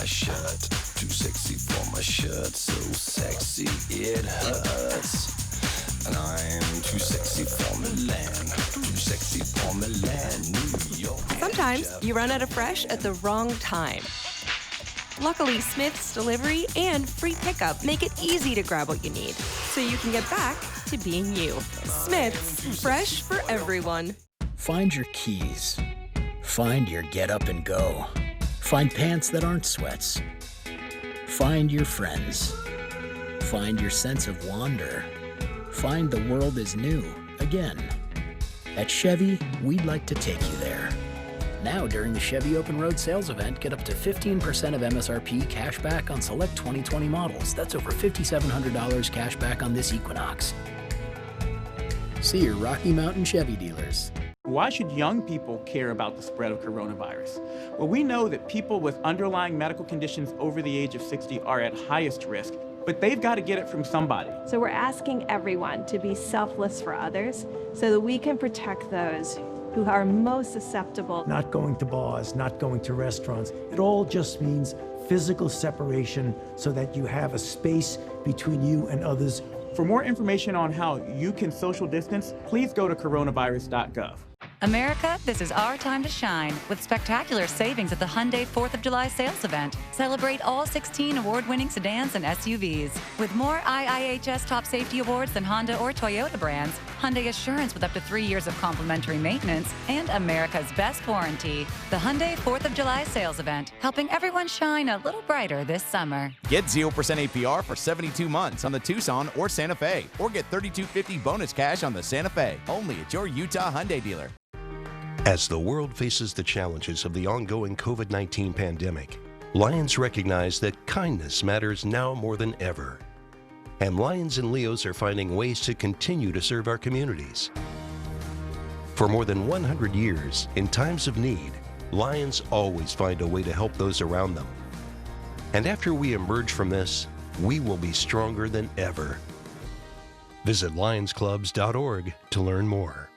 Shirt, too sexy for my shirt, so sexy it hurts. And I'm too sexy for Milan, too sexy for Milan, New York. Sometimes you run out of fresh at the wrong time. Luckily, Smith's delivery and free pickup make it easy to grab what you need, so you can get back to being you. Smith's, fresh for everyone. Find your keys. Find your get up and go. Find pants that aren't sweats. Find your friends. Find your sense of wonder. Find the world is new again. At Chevy, we'd like to take you there. Now during the Chevy Open Road Sales Event, get up to 15% of MSRP cash back on select 2020 models. That's over $5,700 cash back on this Equinox. See your Rocky Mountain Chevy dealers. Why should young people care about the spread of coronavirus? Well, we know that people with underlying medical conditions over the age of 60 are at highest risk, but they've got to get it from somebody. So we're asking everyone to be selfless for others so that we can protect those who are most susceptible. Not going to bars, not going to restaurants. It all just means physical separation so that you have a space between you and others. For more information on how you can social distance, please go to coronavirus.gov. America, this is our time to shine with spectacular savings at the Hyundai 4th of July sales event. Celebrate all 16 award-winning sedans and SUVs. With more IIHS top safety awards than Honda or Toyota brands, Hyundai Assurance with up to 3 years of complimentary maintenance, and America's best warranty. The Hyundai 4th of July sales event, helping everyone shine a little brighter this summer. Get 0% APR for 72 months on the Tucson or Santa Fe, or get $3,250 bonus cash on the Santa Fe, only at your Utah Hyundai dealer. As the world faces the challenges of the ongoing COVID-19 pandemic, Lions recognize that kindness matters now more than ever. And Lions and Leos are finding ways to continue to serve our communities. For more than 100 years, in times of need, Lions always find a way to help those around them. And after we emerge from this, we will be stronger than ever. Visit lionsclubs.org to learn more.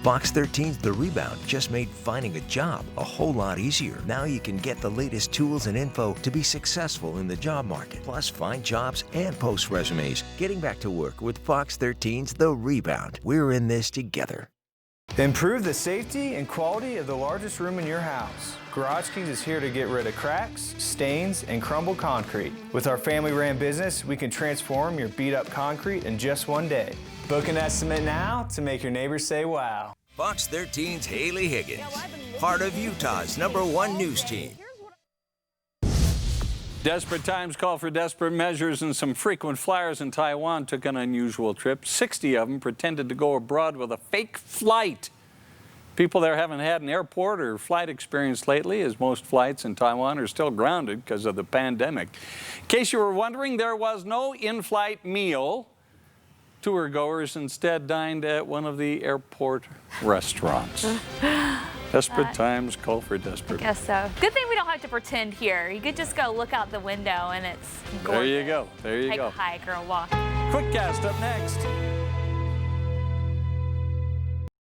Fox 13's The Rebound just made finding a job a whole lot easier. Now you can get the latest tools and info to be successful in the job market. Plus, find jobs and post resumes. Getting back to work with Fox 13's The Rebound. We're in this together. Improve the safety and quality of the largest room in your house. Garage Keys is here to get rid of cracks, stains, and crumbled concrete. With our family-ran business, we can transform your beat-up concrete in just one day. Book an estimate now to make your neighbors say wow. Fox 13's Haley Higgins, part of Utah's #1 news team. Desperate times call for desperate measures, and some frequent flyers in Taiwan took an unusual trip. 60 of them pretended to go abroad with a fake flight. People there haven't had an airport or flight experience lately, as most flights in Taiwan are still grounded because of the pandemic. In case you were wondering, there was no in-flight meal. Tour goers instead dined at one of the airport restaurants. Desperate times call for desperate. I guess so. Good thing we don't have to pretend here. You could just go look out the window and it's gorgeous. There you go. There you go. Take a hike or a walk. Quick Cast up next.